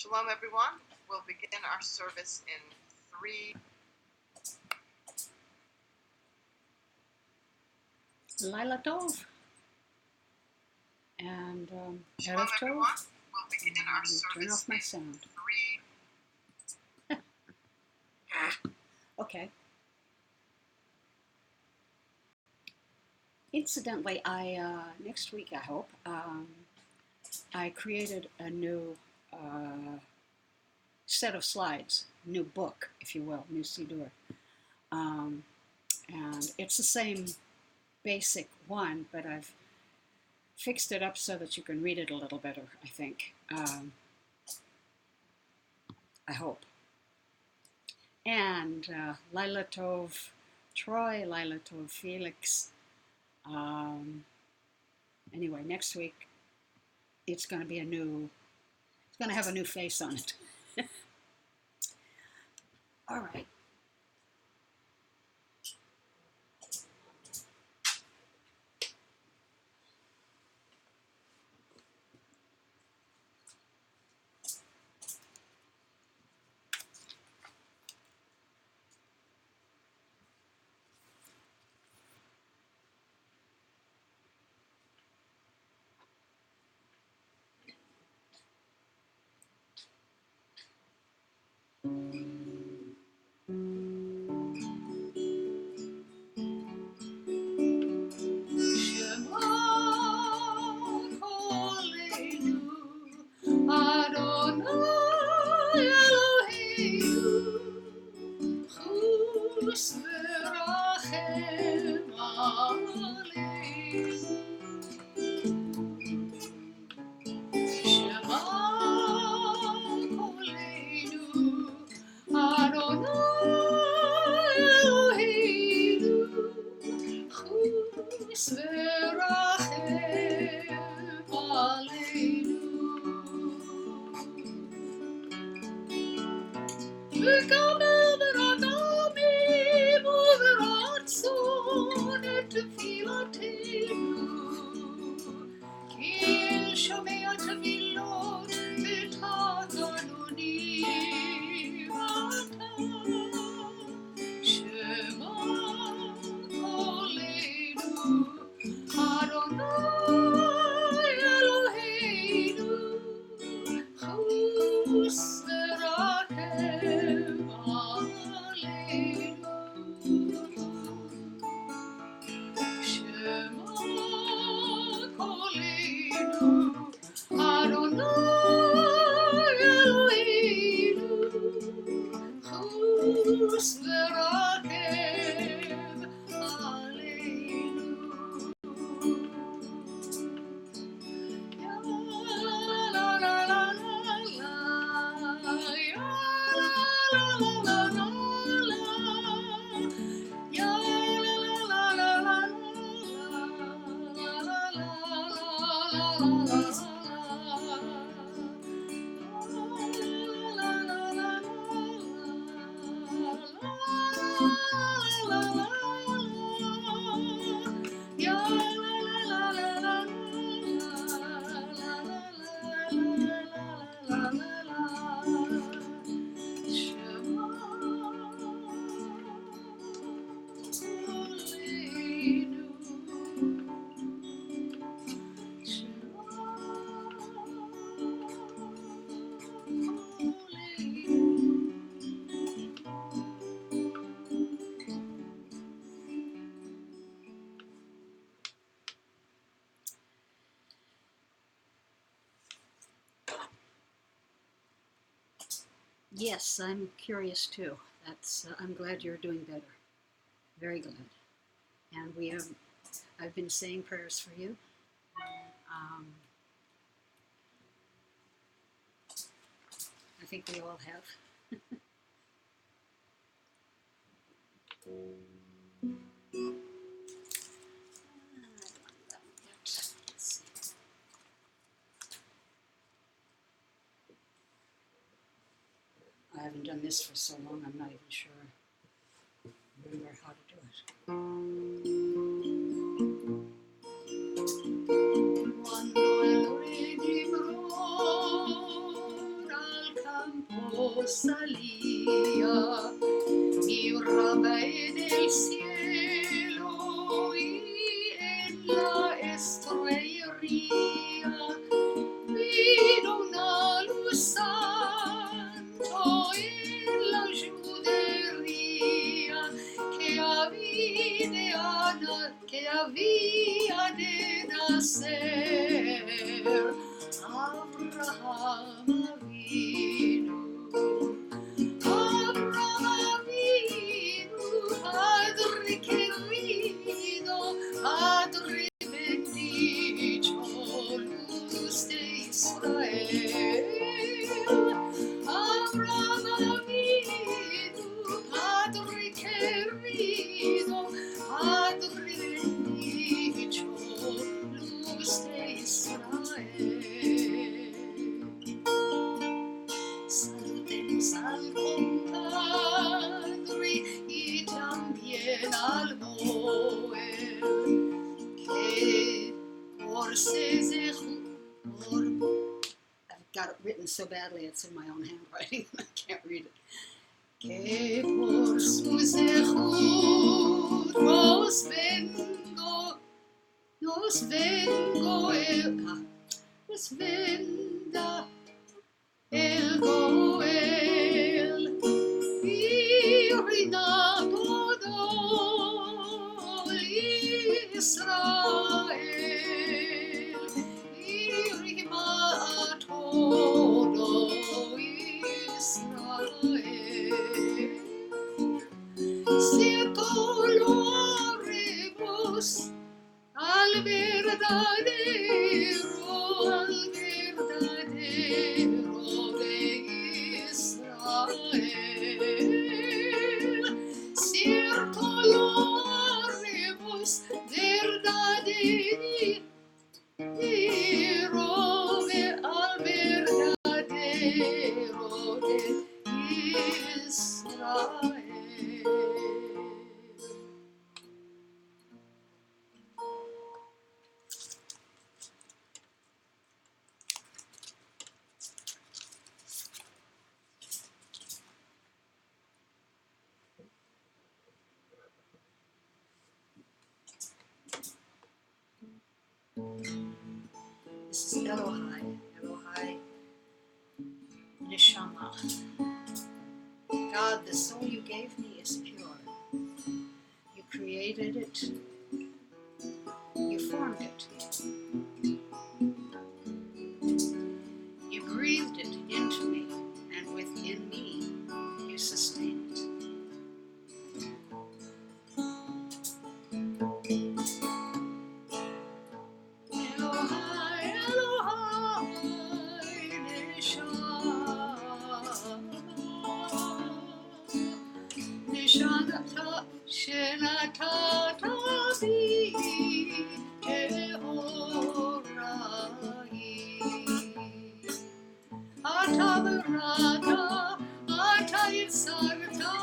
Shalom, everyone. We'll begin our service in 3. Laila Tov and Shalom, Erev Tov. everyone. We'll begin our Turn service off my in sound. 3. Okay. Incidentally, next week I hope I created a new set of slides, new book, if you will, new Siddur, and it's the same basic one, but I've fixed it up so that you can read it a little better, I think. I hope. And Laila Tov Troy, Laila Tov Felix. Anyway, next week it's going to be it's going to have a new face on it. All right. Yes, I'm curious too. I'm glad you're doing better. Very glad. And I've been saying prayers for you. I think we all have. Let's see. I haven't done this for so long, I'm not even sure I remember how to do it. כאבי הננסר, אברהם אבינו. Abraham Avinu, Padre querido, Padre bendito, luz de Israel. Abraham Avinu, Padre querido, Padre bendito, luz de Israel. Al compadre y también al Moel, que por I've got it written so badly it's in my own handwriting I can't read it. Que por su zehut nos venda el Goel, Irina todo Israel, Irima todo Israel. Cierto lo haremos al verdadero de Israel. Cierto lo haremos verdadero al verdadero de Israel. This is Elohai Neshama. God, the soul you gave me is pure. You created it. You formed it. You breathed it into me, and within me you sustain it. Shenatata bi Jehorai, Ata berata, Ata yitzarta,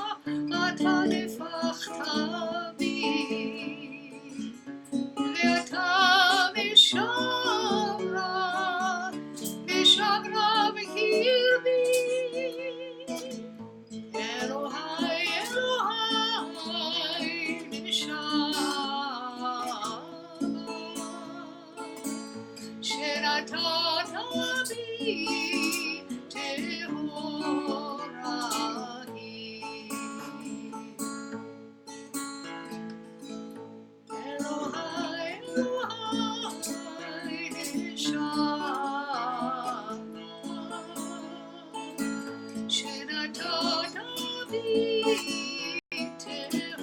Ata nefachta bi, Ve'ata mishamra b'kirbi. Elohai, Elohai, Neshama, Shenatata bi Tehorai. Elohai, Elohai, Neshama, Shenatata bi Tehorai.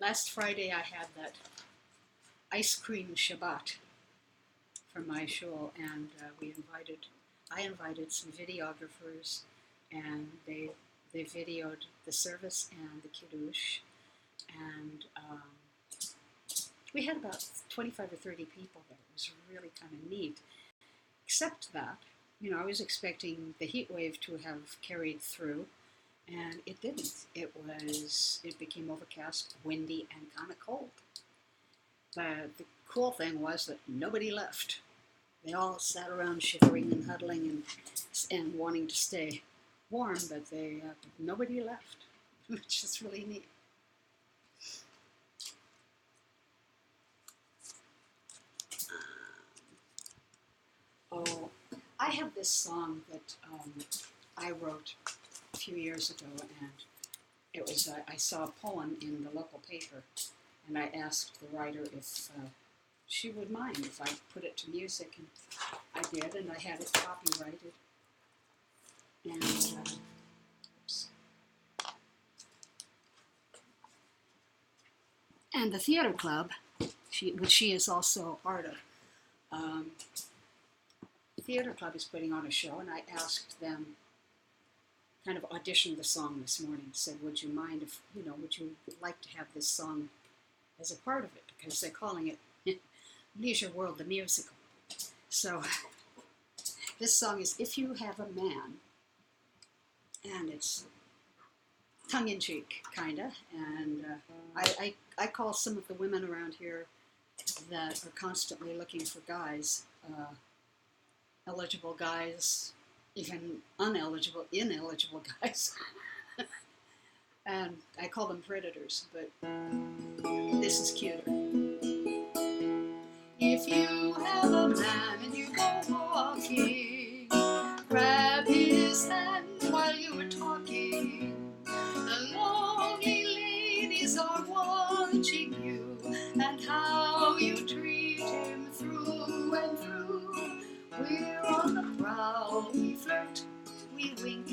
last Friday I had that ice cream Shabbat for my shul, and I invited some videographers, and they videoed the service and the kiddush, and we had about 25 or 30 people there. It was really kind of neat, except that, I was expecting the heat wave to have carried through, and it didn't. It became overcast, windy, and kind of cold. But the cool thing was that nobody left. They all sat around shivering and huddling and wanting to stay warm, but nobody left, which is really neat. Oh, I have this song that I wrote a few years ago, and it was I saw a poem in the local paper, and I asked the writer if she would mind if I put it to music, and I did, and I had it copyrighted. And oops. And the theater club, which she is also a part of, the theater club is putting on a show, and I asked them, kind of auditioned the song this morning, said, would you mind if, would you like to have this song as a part of it? Because they're calling it Leisure World, the musical. So this song is If You Have a Man, and it's tongue-in-cheek, kind of, and I call some of the women around here that are constantly looking for guys, eligible guys, even ineligible guys, and I call them predators, but this is cuter. If you have a man and you go walking, grab his hand while you are talking. The lonely ladies are watching you and how you treat him through and through. We're on the prowl, we flirt, we wink.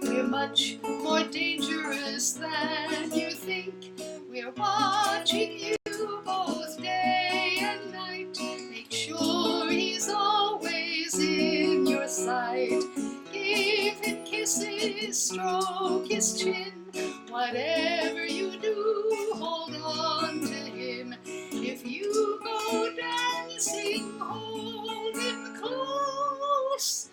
We're much more dangerous than you think. We're watching you both day and night. Make sure he's always in your sight. Give him kisses, stroke his chin. Whatever you do, hold on to him. If you go dancing, hold him close.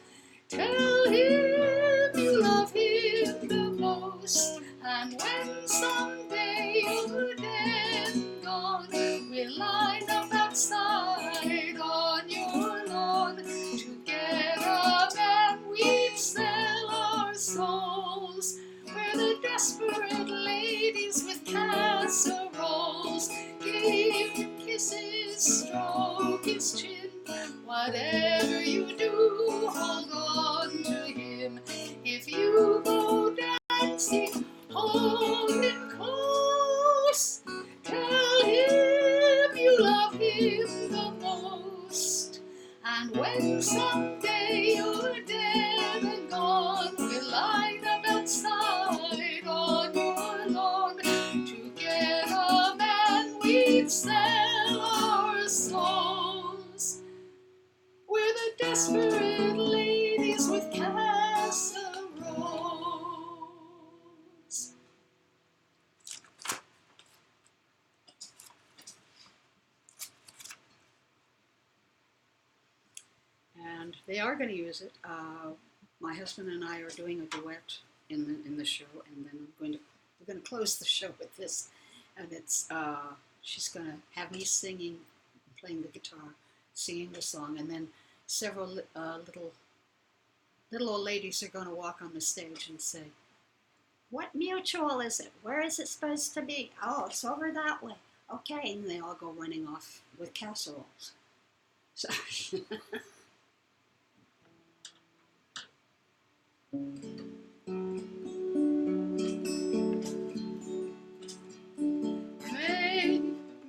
Tell him you love him the most. And when someday you're dead and gone, we'll line up outside on your lawn. Together, man, we'd sell our souls. We're the desperate ladies with casseroles. Give him kisses, stroke his chin. Whatever you do, hold on to him. If you go dancing, hold him close. Tell him you love him the most. And when someday you're dead and gone, we'll line up outside on your lawn. Together, man, we'd sell our souls. We're the desperate ladies with casseroles. And they are going to use it. My husband and I are doing a duet in the show, and then we're going to close the show with this. And it's she's going to have me singing, playing the guitar, singing the song, and then several little old ladies are going to walk on the stage and say, "What mutual is it? Where is it supposed to be? Oh, it's over that way. Okay," and they all go running off with casseroles. So.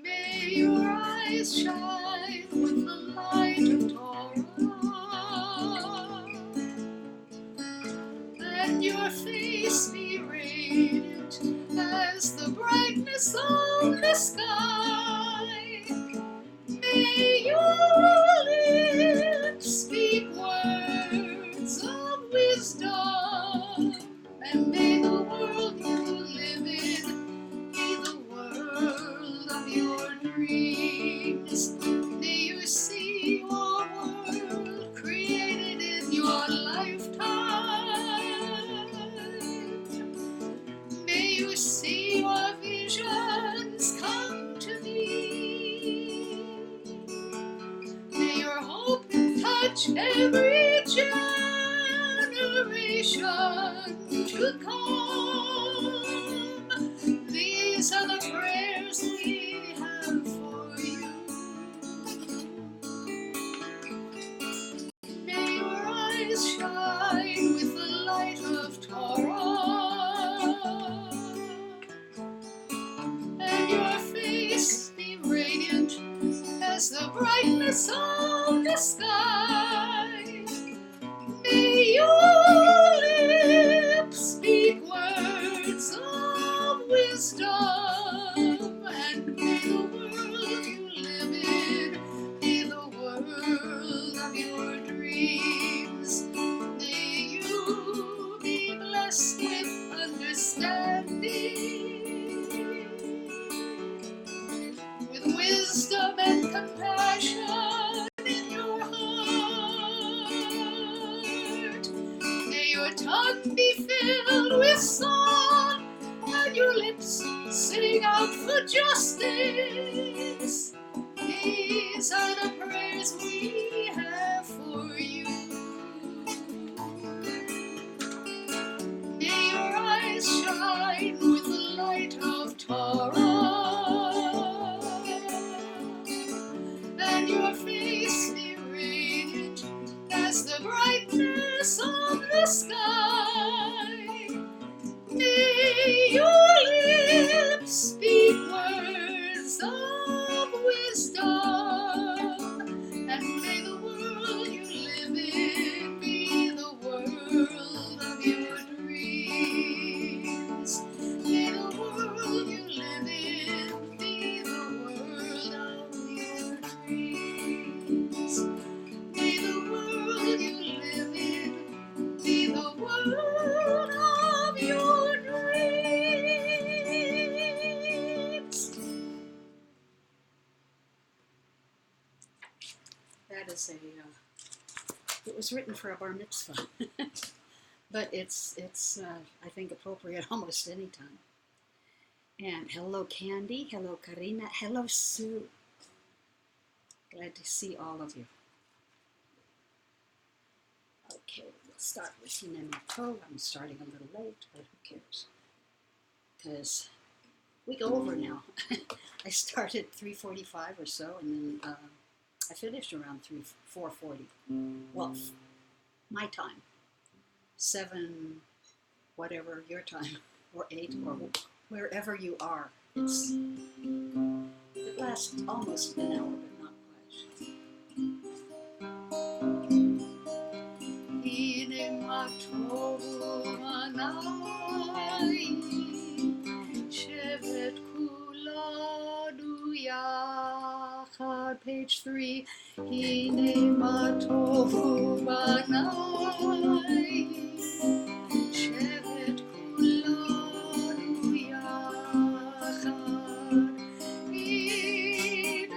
May your eyes shine with the light of Torah, and your face be radiant as the brightness of of the sky. May your lips speak words of wisdom, and may the world you live in be the world of your dreams. May you see your world created in your lifetime. May you see your visions come to be. May your hope touch every generation to come. These are the prayers we have for you. May your eyes shine with the light of Torah, and your face be radiant as the brightness of the sky. May your lips speak words of wisdom, and may the world you live in be the world of your dreams. May you be blessed with understanding, with wisdom and compassion in your heart. May your tongue be filled with song, and your lips sing out for justice. These are the prayers we have for you. May your eyes shine with the light of Torah, and your face be radiant as the brightness of the sky. May your lips speak words of wisdom, and may the world you live in be the world of your dreams. May the world you live in be the world of your dreams. May the world you live in be the world of your dreams. That is it was written for a bar mitzvah, but it's I think appropriate almost any time. And hello Candy, hello Karina, hello Sue. Glad to see all of you. Okay, we'll start with Hinemato. I'm starting a little late, but who cares? Because we go over now. I started 3:45 or so, and then I finished around 4:40. Well, my time. 7, whatever your time, or 8, or wherever you are. It lasts almost an hour, but not quite. Page 3. Hine ma tovu banai, shevet kulanu yachad. Hine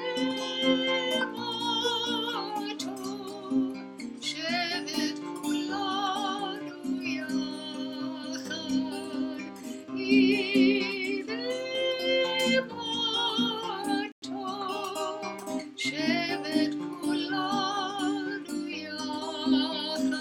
ma tov, shevet kulanu yachad. Hine ma tov, shevet kulanu yachad.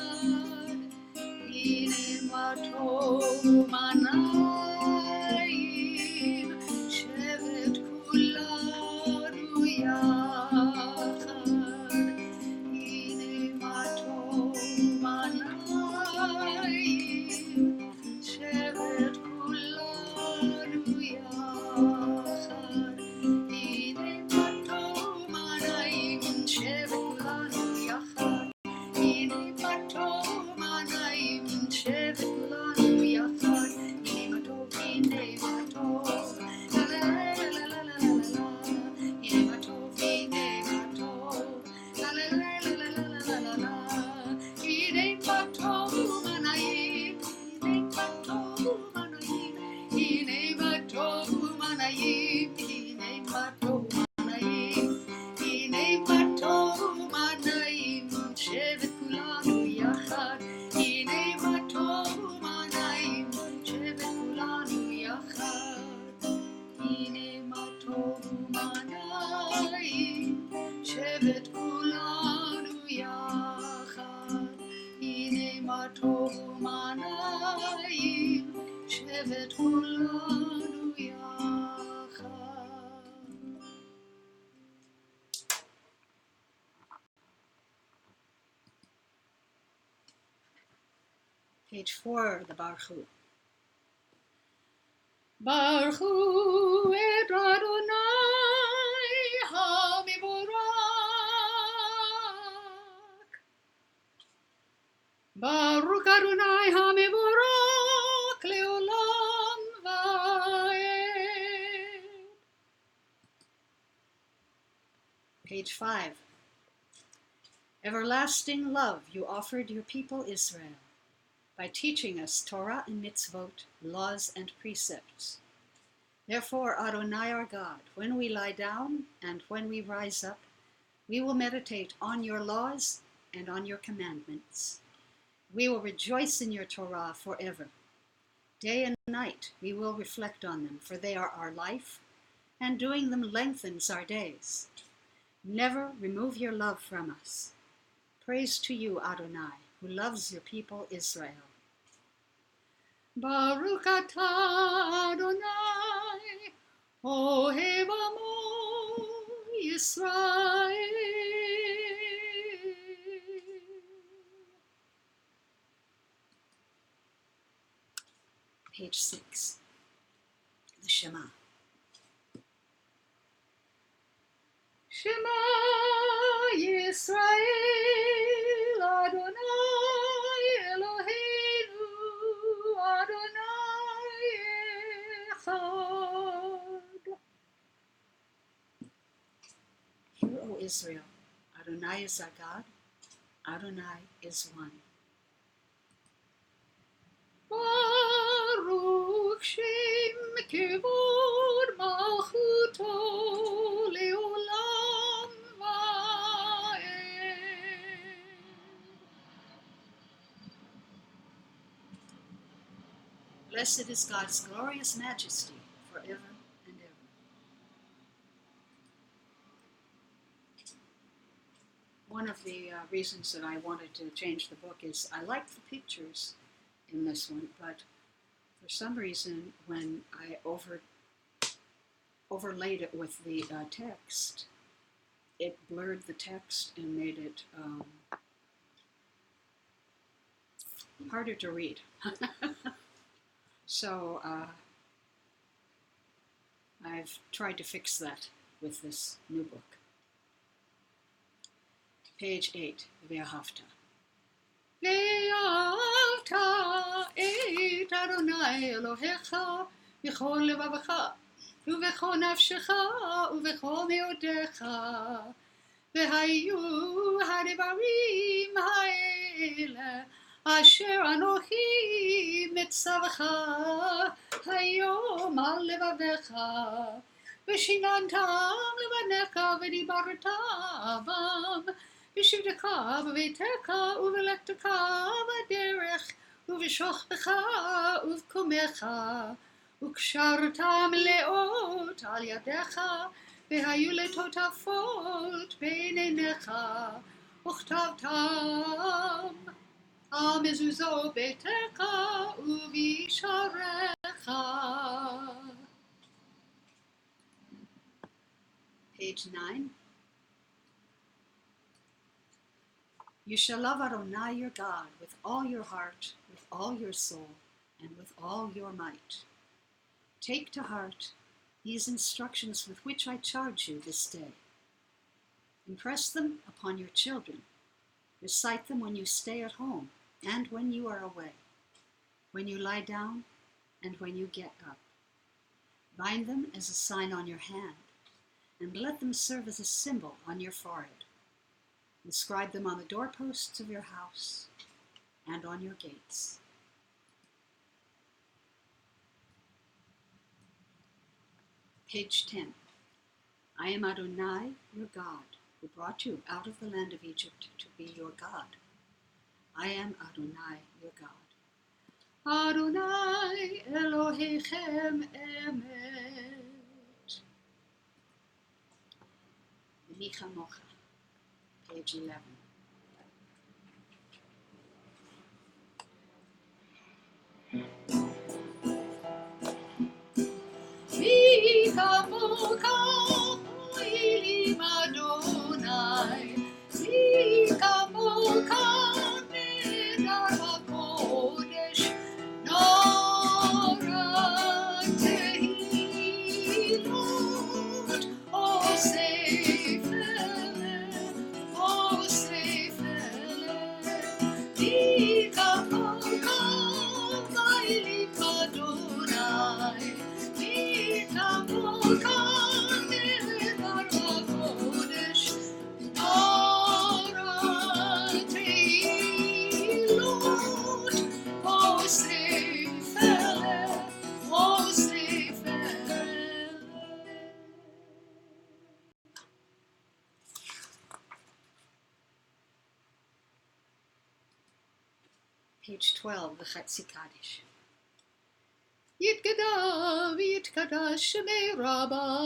Page 4, the Baruch Hu. Baruch Hu et Adonai HaMivorak. Baruch Adonai HaMivorak leolam va'ed. Page 5. Everlasting love you offered your people Israel by teaching us Torah and mitzvot, laws and precepts. Therefore, Adonai our God, when we lie down and when we rise up, we will meditate on your laws and on your commandments. We will rejoice in your Torah forever. Day and night we will reflect on them, for they are our life, and doing them lengthens our days. Never remove your love from us. Praise to you, Adonai, who loves your people Israel. Baruch atah Adonai, ohev amo Yisrael. Page 6, the Shema. Shema Yisrael, Adonai Eloheinu, Adonai Echad. Hear, O Israel, Adonai is our God, Adonai is one. Baruch Shem Kevod Malchuto Leolam Va'ed. Blessed is God's glorious majesty forever and ever. One of the reasons that I wanted to change the book is I like the pictures in this one, but for some reason when I overlaid it with the text, it blurred the text and made it harder to read. So I've tried to fix that with this new book. Page 8, Ve'ahavta. Ve'ahavta et Adonai Elohecha v'chol levavecha ובכל נפשך ובכל מאודיך והיו הדברים האלה אשר אנוכי מצווך היום על לבביך ושיננתם לבניך ודיברת בם בשבתך בביתך ובלכתך בדרך ובשוכבך ובקומך וקשרתם לאות על ידיך והיו לטוטפות בין עיניך וכתבתם על מזוזות ביתך ובשעריך. Page 9. You shall love Adonai your God with all your heart, with all your soul, and with all your might. Take to heart these instructions with which I charge you this day. Impress them upon your children. Recite them when you stay at home and when you are away, when you lie down and when you get up. Bind them as a sign on your hand, and let them serve as a symbol on your forehead. Inscribe them on the doorposts of your house and on your gates. Page 10. I am Adonai, your God, who brought you out of the land of Egypt to be your God. I am Adonai, your God. Adonai Elohechem emet. Mi chamocha. Page 11. Mi chamocha Elim Adonai. Mi chamocha Medar HaKodesh. Page 12, the Chatzi Kaddish. יתגדל ויתקדש שמי רבה,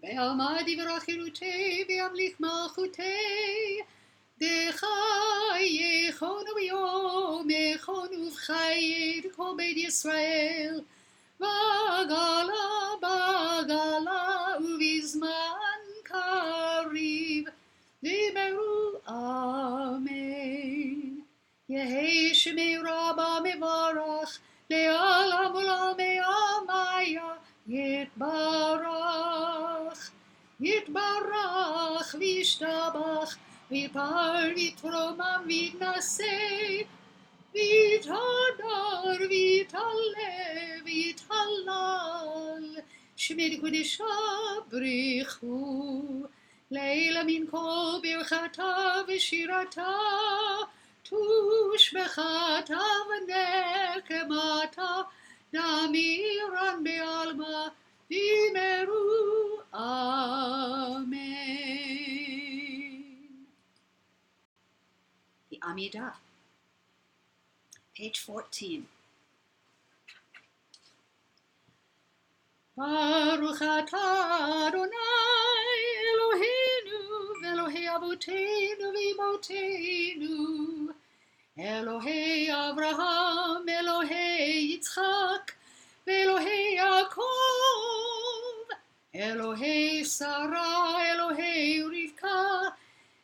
ועמד יברח חירותי וימליך מלכותי, דחייכון ויומכון ובחיי כל בית ישראל, בגלה בגלה ובזמן קריב, ואמרו אמן. יהי שמי רבה מברך, לעולם עולמי עמיה יתברך, יתברך וישתבח, ויפאר ויתרומם ויתנשא, ויתהדר ויתהלל ויתהלל, שמי קודשה בריחו, לילה מן כל ברכתה ושירתה, תושבחתה ונקמתה, נמירן בעלמה, ואמרו אמן. The Amidah, page 14. ברוך אתה אדוני אלוהינו ואלוהי אבותינו ואמותינו, אלוהי אברהם, אלוהי יצחק, ואלוהי יעקב, אלוהי שרה, אלוהי רבקה,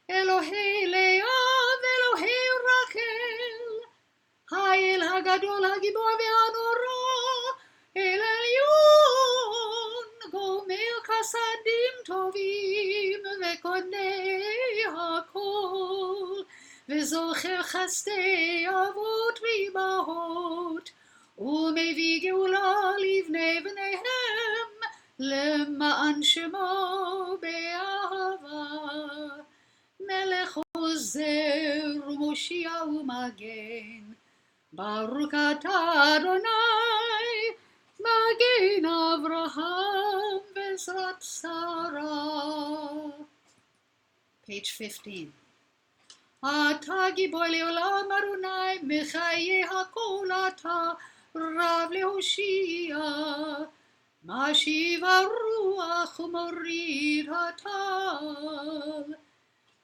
אלוהי לאה ואלוהי רחל, האל הגדול הגיבור והנורא, אל עליון, גומר חסדים טובים וקונה הכל, וזוכר חסדי אבות ואימהות, ומביא גאולה לבני בניהם, למען שמו באהבה. מלך עוזר ומושיע ומגן, ברוך אתה אדוני, מגן אברהם ועזרת שרה. Page 15. אתה גיבור לעולם אדוני, מחיי הכל אתה רב להושיע, משיב הרוח ומוריד הטל,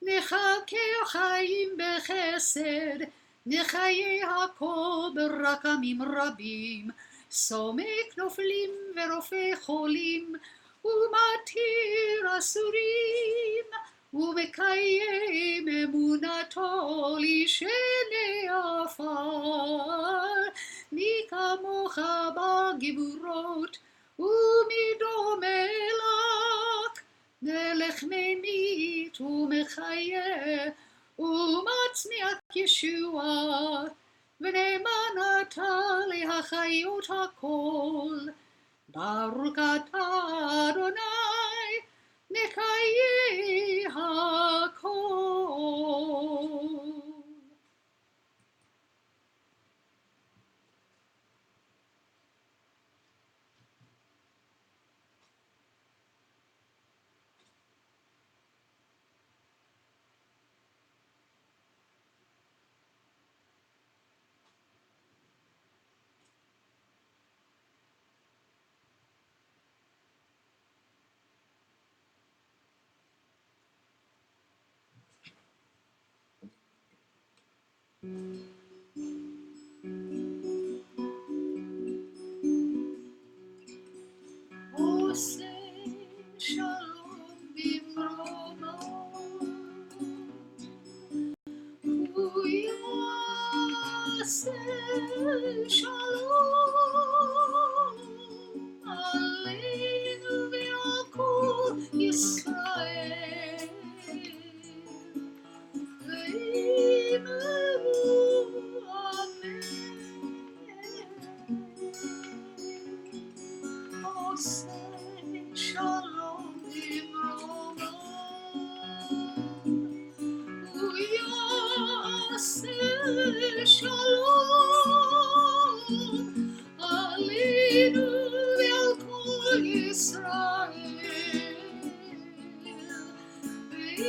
נחכה חיים בחסד, נחיי הכל ברקמים רבים, סומק נופלים ורופא חולים, ומתיר אסורים, ומקיים אמונתו לשני עפר, מי כמוך בגבורות ומדומה לך, מלך ממית ומחיה ומצמיח ישועה, ונאמן אתה להחיות הכל. ברוך אתה אדוני נקיים הכל. עושה שלום במרומו, הוא יעשה שלום עלינו ועל כל ישראל.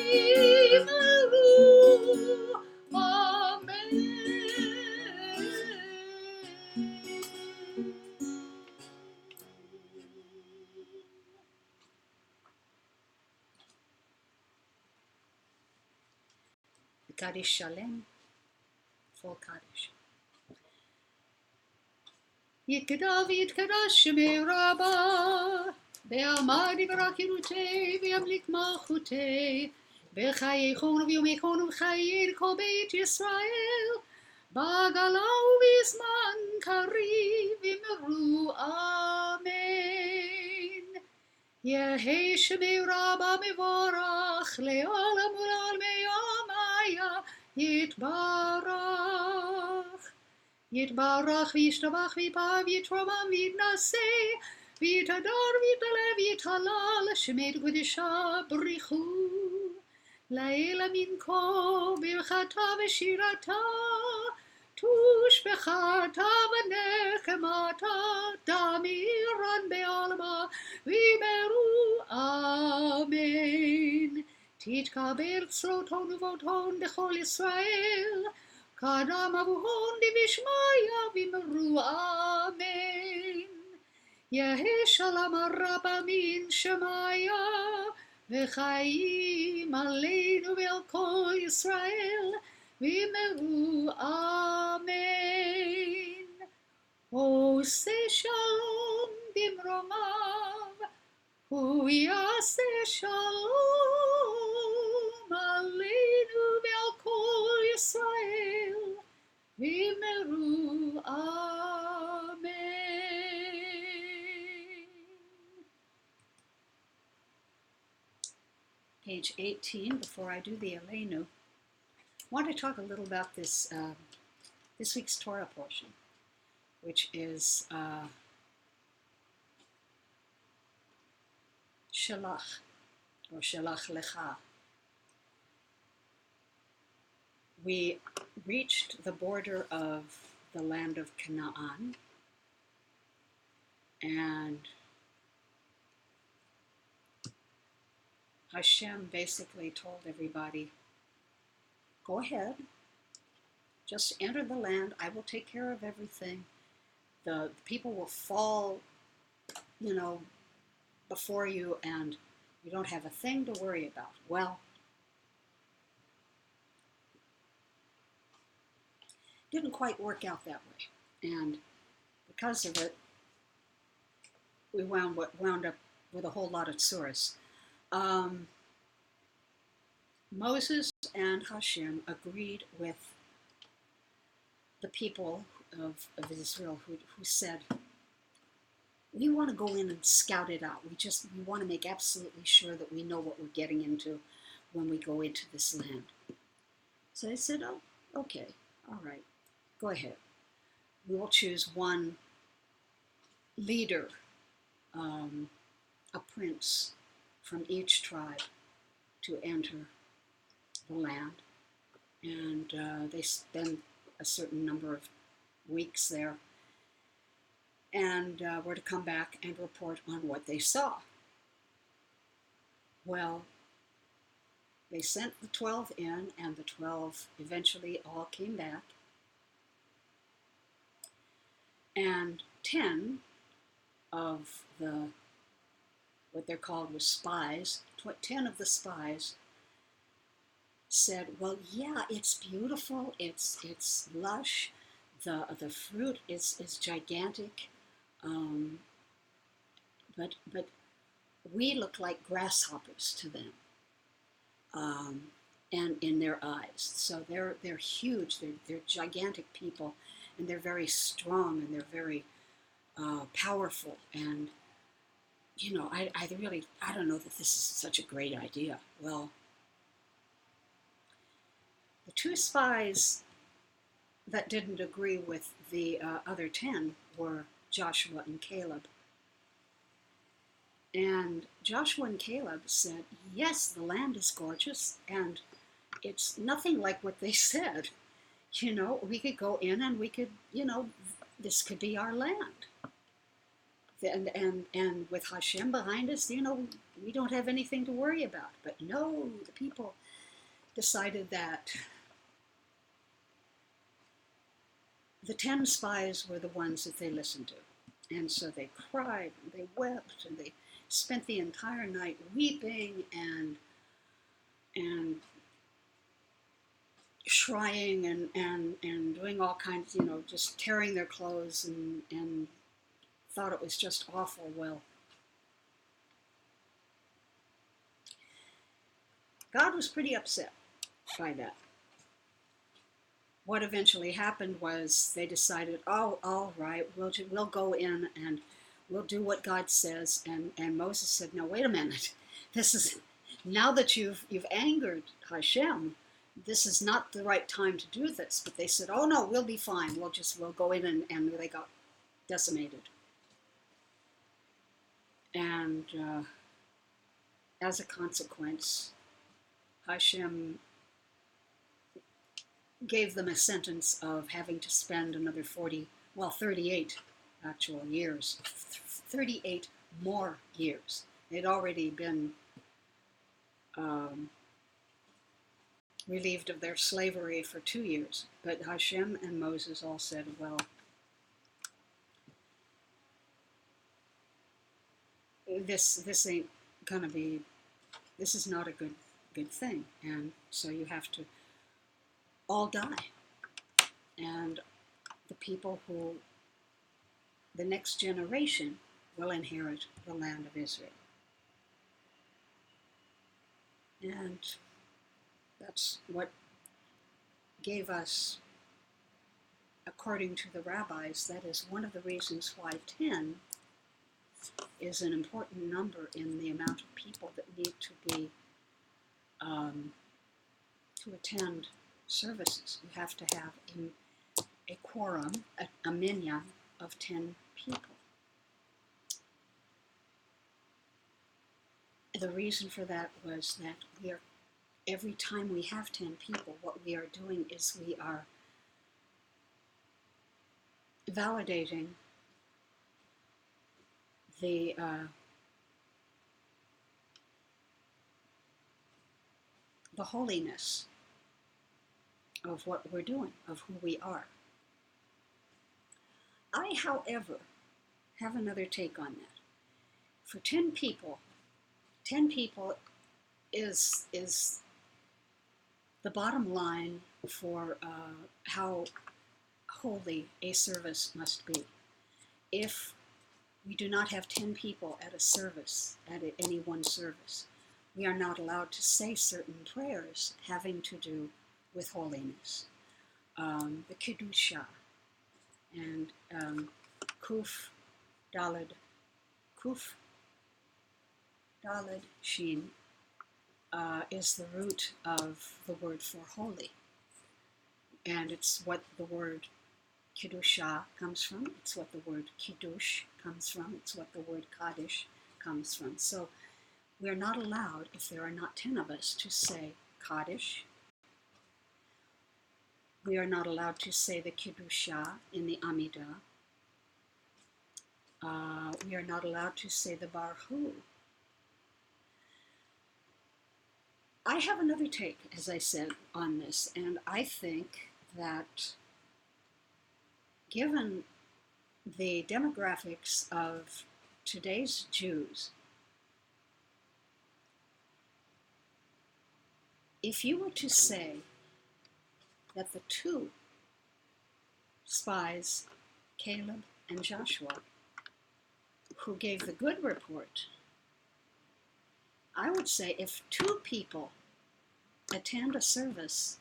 וימרו אמן. Kaddish Shalem, full Kaddish. יתגדל ויתקדש שמי רבה, בעמד יברכנותי וימליק מלכותי, בחייכון וביומכון ובחיי כל בית ישראל, בגלה ובזמן קריב אמרו אמן. יהי שמי רבה מבורך לעולם ולעולמי ימיה יתברך. יתברך וישתבח ויפאר ויתרומם ויתנשא ויתהדר ויתעלה ויתהלל שמי קדושה בריחו לעילא מנקו ברכתה ושירתה תושבחתה ונחמתה תמירן בעלמה ויאמרו אמן. תתקבל צלותון ובותון בכל ישראל קדם אבוהון דבשמיא ואמרו אמן. יהי שלום הרבה מן שמיא וחיים עלינו ועל כל ישראל ואמרו אמן. עושה שלום במרומיו הוא יעשה שלום עלינו ועל כל ישראל ואמרו אמן. Page 18, before I do the Aleinu, I want to talk a little about this week's Torah portion, which is Shalach, or Shalach Lecha. We reached the border of the land of Canaan, and Hashem basically told everybody, go ahead, just enter the land, I will take care of everything. The people will fall, before you, and you don't have a thing to worry about. Well, didn't quite work out that way, and because of it, we wound up with a whole lot of tsuras. Moses and Hashem agreed with the people of Israel who said, we want to go in and scout it out. We want to make absolutely sure that we know what we're getting into when we go into this land. So they said, oh, okay, all right, go ahead. We will choose one leader, a prince from each tribe to enter the land. And they spend a certain number of weeks there, and were to come back and report on what they saw. Well, they sent the 12 in, and the 12 eventually all came back, and 10 of the, what they're called was spies, 10 of the spies said, well, yeah, it's beautiful, it's lush, the fruit is gigantic, but we look like grasshoppers to them, and in their eyes. So they're huge, they're gigantic people, and they're very strong, and they're very powerful, and I don't know that this is such a great idea. Well, the 2 spies that didn't agree with the other 10 were Joshua and Caleb. And Joshua and Caleb said, yes, the land is gorgeous, and it's nothing like what they said. We could go in and we could, this could be our land. And with Hashem behind us, we don't have anything to worry about. But no, the people decided that the 10 spies were the ones that they listened to. And so they cried, and they wept, and they spent the entire night weeping and shrieing and doing all kinds, just tearing their clothes and thought it was just awful. Well, God was pretty upset by that. What eventually happened was they decided, oh, all right, we'll go in and we'll do what God says. And Moses said, no, wait a minute. This is, now that you've angered Hashem, this is not the right time to do this. But they said, oh no, we'll be fine. We'll go in, and they got decimated. And as a consequence, Hashem gave them a sentence of having to spend another 38 actual years, 38 more years. They'd already been relieved of their slavery for 2 years. But Hashem and Moses all said, well, this ain't gonna be, this is not a good thing. And so you have to all die. And the people the next generation will inherit the land of Israel. And that's what gave us, according to the rabbis, that is one of the reasons why 10 is an important number in the amount of people that need to be to attend services. You have to have a quorum, a minyan of 10 people. The reason for that was that every time we have 10 people, what we are doing is we are validating the holiness of what we're doing, of who we are. I, however, have another take on that. For 10 people is the bottom line for how holy a service must be. If we do not have 10 people at a service, at any one service, we are not allowed to say certain prayers having to do with holiness. The Kedusha and Kuf Daled Shin is the root of the word for holy. And it's what the word Kedusha comes from. It's what the word Kiddush comes from. It's what the word Kaddish comes from. So we're not allowed, if there are not 10 of us, to say Kaddish. We are not allowed to say the Kiddusha in the Amidah. We are not allowed to say the Barhu. I have another take, as I said, on this, and I think that given the demographics of today's Jews, if you were to say that the 2 spies, Caleb and Joshua, who gave the good report, I would say if 2 people attend a service,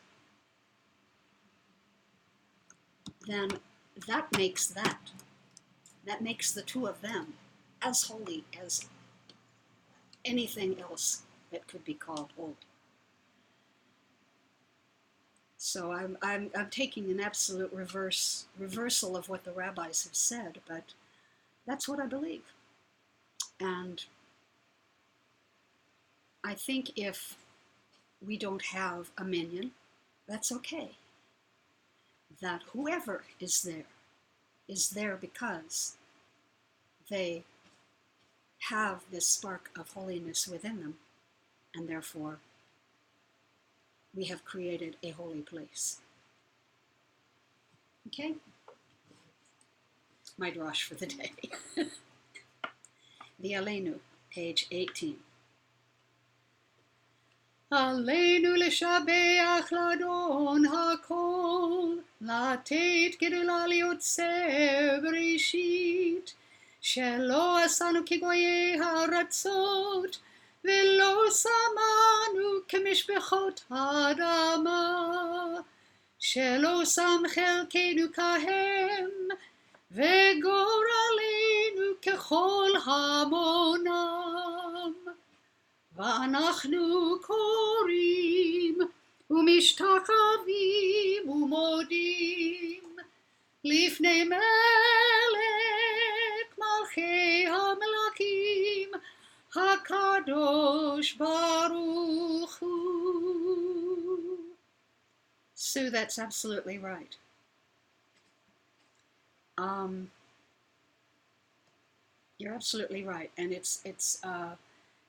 then that makes the 2 of them as holy as anything else that could be called holy. So I'm taking an absolute reversal of what the rabbis have said, but that's what I believe. And I think if we don't have a minyan, that's okay. That whoever is there because they have this spark of holiness within them, and therefore we have created a holy place. Okay? My drash for the day. The Aleinu, page 18. עלינו לשבח לאדון הכל, לתת גדולה ליוצר בראשית, שלא עשינו כגויי הארצות, ולא שמנו כמשפחות האדמה, שלא שם חלקנו כהם, וגורלנו ככל המונם. ואנחנו קוראים ומשתחווים ומודים לפני מלך מלכי המלכים הקדוש ברוך הוא. Sue, that's absolutely right. You're absolutely right, and it's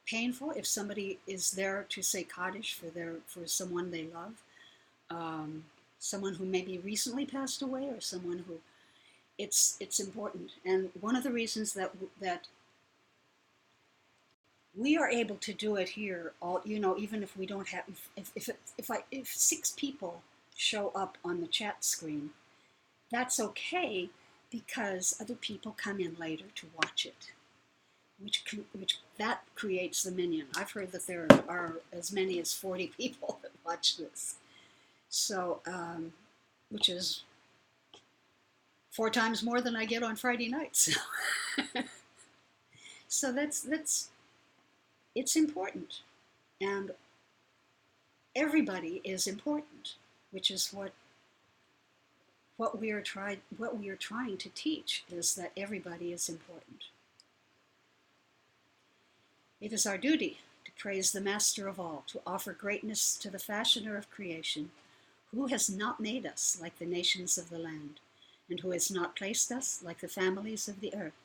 painful if somebody is there to say Kaddish for someone they love, someone who maybe recently passed away, or someone who it's important. And one of the reasons that we are able to do it here, all even if we don't have if 6 people show up on the chat screen, that's okay, because other people come in later to watch it, which that creates the minyan. I've heard that there are as many as 40 people that watch this, so which is 4 times more than I get on Friday nights. So that's it's important, and everybody is important, which is what we are trying to teach, is that everybody is important. It is our duty to praise the Master of all, to offer greatness to the fashioner of creation, who has not made us like the nations of the land, and who has not placed us like the families of the earth,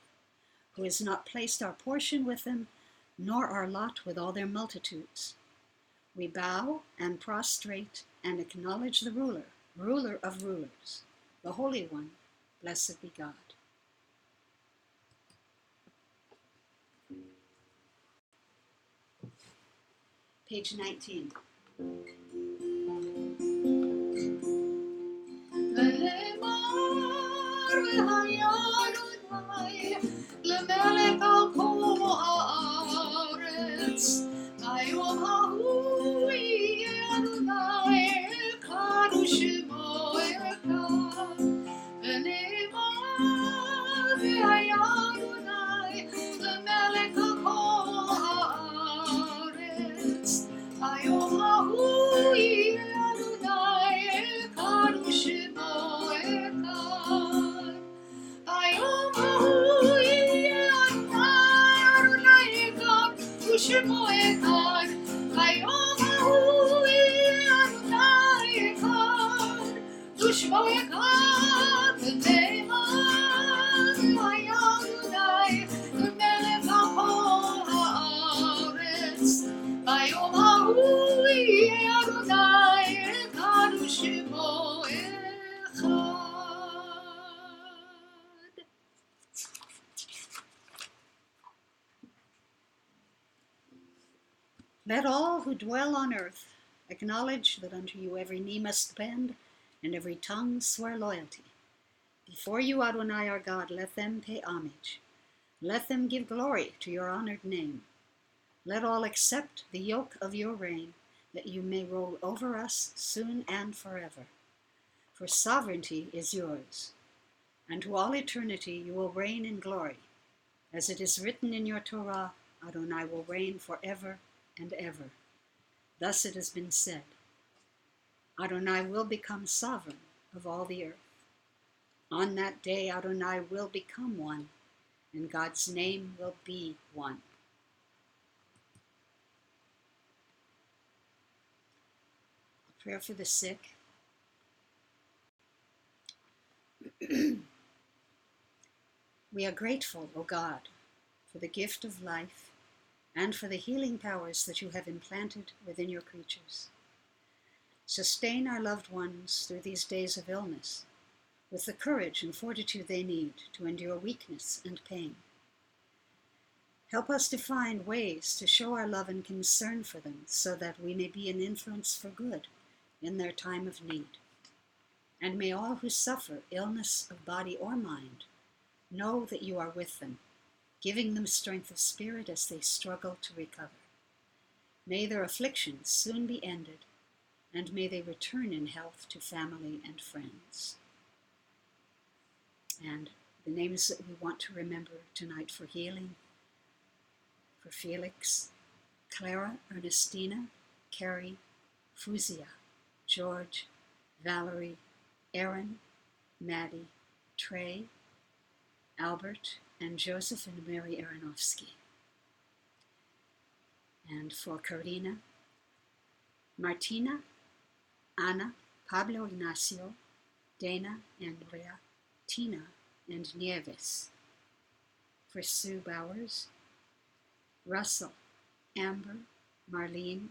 who has not placed our portion with them, nor our lot with all their multitudes. We bow and prostrate and acknowledge the ruler of rulers, the Holy One, blessed be God. Page 19. למלך על כל הארץ, ביום ההוא יהיה אדוני קדוש שמו אחד, ונאמר והיה אדוני למלך על כל הארץ, ביום ההוא יהיה אדוני קדוש שמו אחד. ביום ההוא יהיה אדוני אחד ושמו אחד. ביום ההוא יהיה אדוני אחד ושמו אחד. ונאמר והיה אדוני למלך על כל הארץ. ביום ההוא יהיה אדוני אחד ושמו אחד. Let all who dwell on earth acknowledge that unto you every knee must bend, and every tongue swear loyalty. Before you, Adonai our God, let them pay homage. Let them give glory to your honored name. Let all accept the yoke of your reign, that you may rule over us soon and forever. For sovereignty is yours, and to all eternity you will reign in glory. As it is written in your Torah, Adonai will reign forever and ever. Thus it has been said, Adonai will become sovereign of all the earth. On that day Adonai will become one, and God's name will be one. A prayer for the sick. We are grateful, O God, for the gift of life, and for the healing powers that you have implanted within your creatures. Sustain our loved ones through these days of illness with the courage and fortitude they need to endure weakness and pain. Help us to find ways to show our love and concern for them so that we may be an influence for good in their time of need. And may all who suffer illness of body or mind know that you are with them, giving them strength of spirit as they struggle to recover. May their afflictions soon be ended, and may they return in health to family and friends. And the names that we want to remember tonight for healing: for Felix, Clara, Ernestina, Carrie, Fuzia, George, Valerie, Aaron, Maddie, Trey, Albert, and Joseph and Mary Aronofsky. And for Karina, Martina, Anna, Pablo Ignacio, Dana, Andrea, Tina, and Nieves. For Sue Bowers, Russell, Amber, Marlene,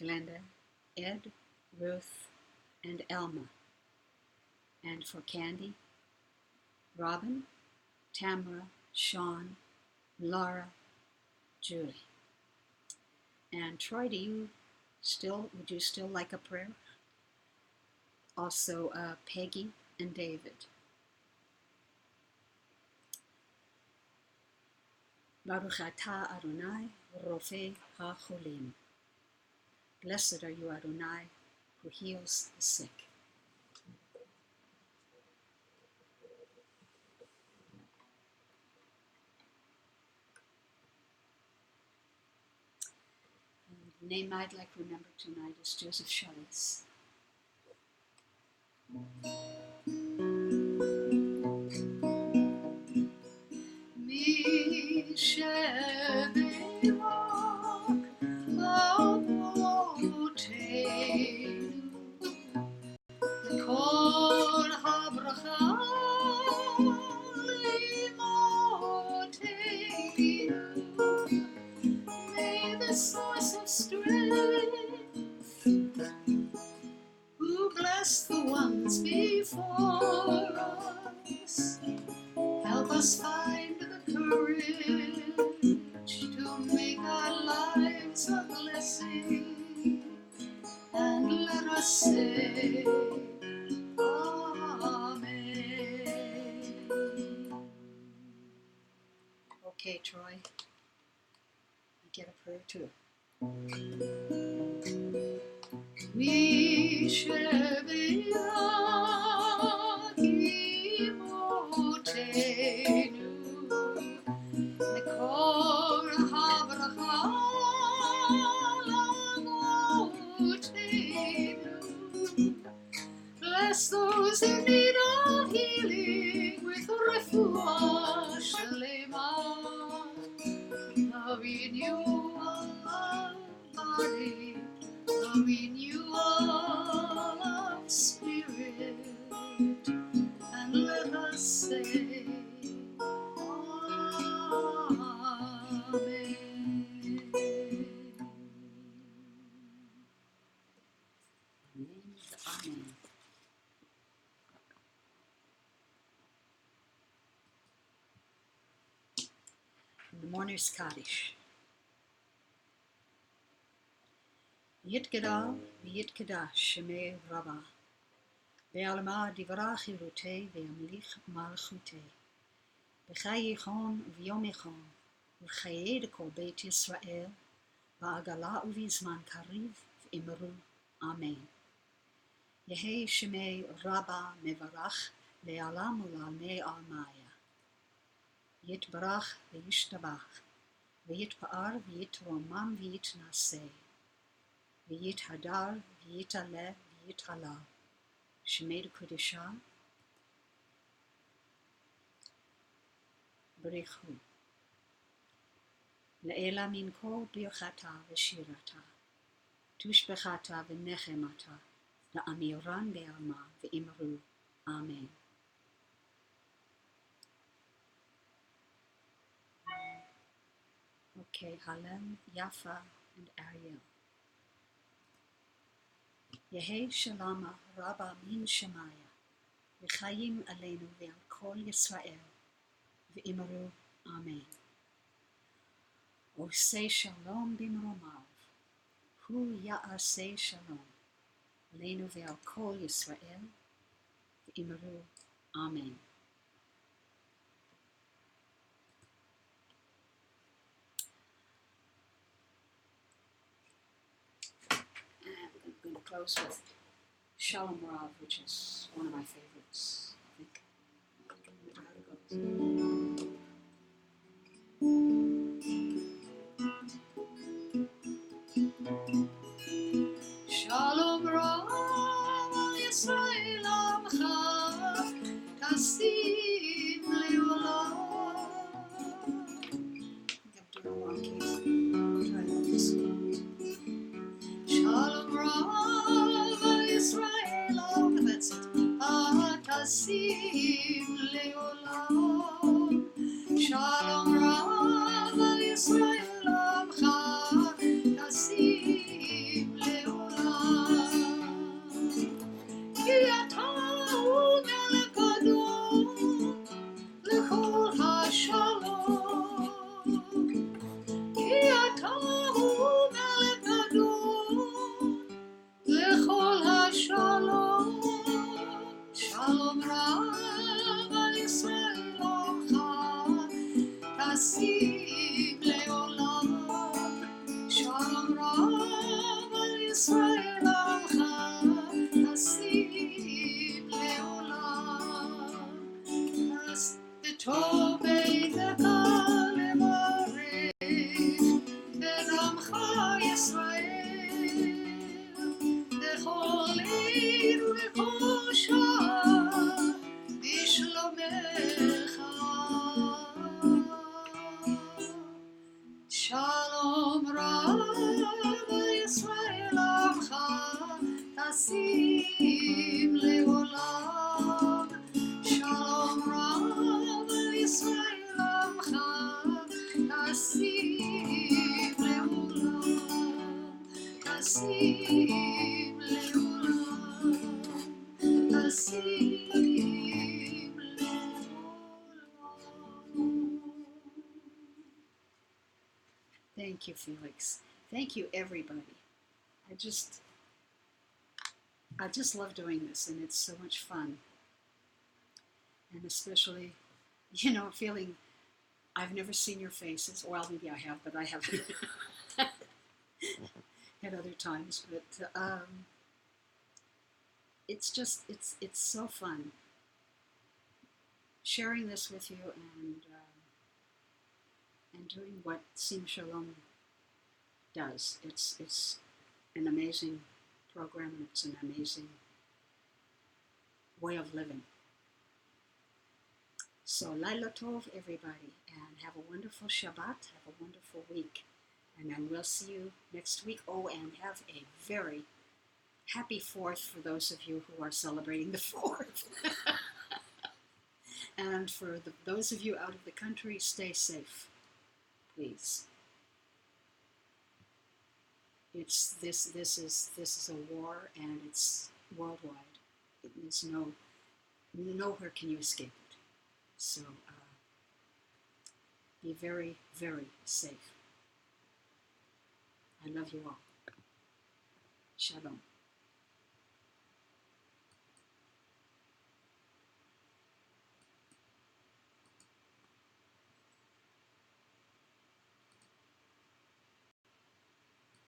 Glenda, Ed, Ruth, and Elma. And for Candy, Robin, Tamara, Sean, Laura, Julie. And Troy, would you still like a prayer? Also Peggy and David. Baruch atah Adonai, Rofei HaCholim. Blessed are you, Adonai, who heals the sick. And the name I'd like to remember tonight is Joseph Charles. May the source of strength, who bless the ones before us, help us find the courage to make our lives a blessing, and let us say Amen. Okay, Troy, you get a prayer too. Bless those in need of healing with refuah shalema. A renewal of body, a renewal of spirit, and let us say Amen. Amen. The Mourner's Kaddish. Yitgadal v'yitgadash shemei Rabbi. Ve'alma divrach chirutei ve'amlich malchutei. B'chai yichon v'yom yichon. V'chayei kol Beit Yisrael. V'agala uvizman kariv v'imru. Amen. Yehei shemei Rabbi mevarach le'alam u'lalmei almaya. Yitbarach v'yishtabach. V'yitpa'ar v'yitromam v'yitnaseh. V'yithadar v'yitaleh v'yithalal. Shemei Kudisha. B'richu. Le'ela min kol birchata v'shirata. Tushbechata v'nechemata. La'amiran be'alma v'imru. Amen. Okay, Halem, Yafa, and Ariel. Yehi Shalama Rabba Min Shemaya, V'chayim Aleinu Ve'al Kol Yisrael, V'imaru Amen. Osei Shalom B'mromav, Hu Ya'aseh Shalom, Aleinu Ve'al Kol Yisrael, V'imaru Amen. And I'm going to close with Shalom Rav, which is one of my favorites, I think. I can't remember how it goes. Shalom Rav Yisrael Amcha Tasim Leolam. I'm doing the wrong keys. I'll try this. Shalom Rav Yisrael Amcha, that's it. Tasim Leolam. Shalom Rav Yisrael Amcha Tasim Leolam. כי אתה הוא מלך גדול לכל השלום. כי אתה הוא מלך גדול לכל השלום. שלום רב על ישראל עמך תשים לעולם. שלום רב על ישראל עמך תשים לעולם. בטוב ביתך לברך את עמך ישראל בכל עיר ובכל שעה בשלומך. שלום רב ישראל עמך תשים לעולם. שלום רב ישראל עמך תשים לעולם. תשים לעולם. תשים לעולם. Thank you, Felix. Thank you, everybody. I just love doing this, and it's so much fun. And especially, feeling I've never seen your faces. Well, maybe I have, but I haven't at other times. But it's so fun sharing this with you and doing what Sim Shalom does. It's an amazing program, and it's an amazing way of living. So, Laila Tov, everybody, and have a wonderful Shabbat, have a wonderful week, and then we'll see you next week. Oh, and have a very happy 4th for those of you who are celebrating the 4th. And for those of you out of the country, stay safe, please. This is a war, and it's worldwide. There's nowhere can you escape it. So be very, very safe. I love you all. Shalom.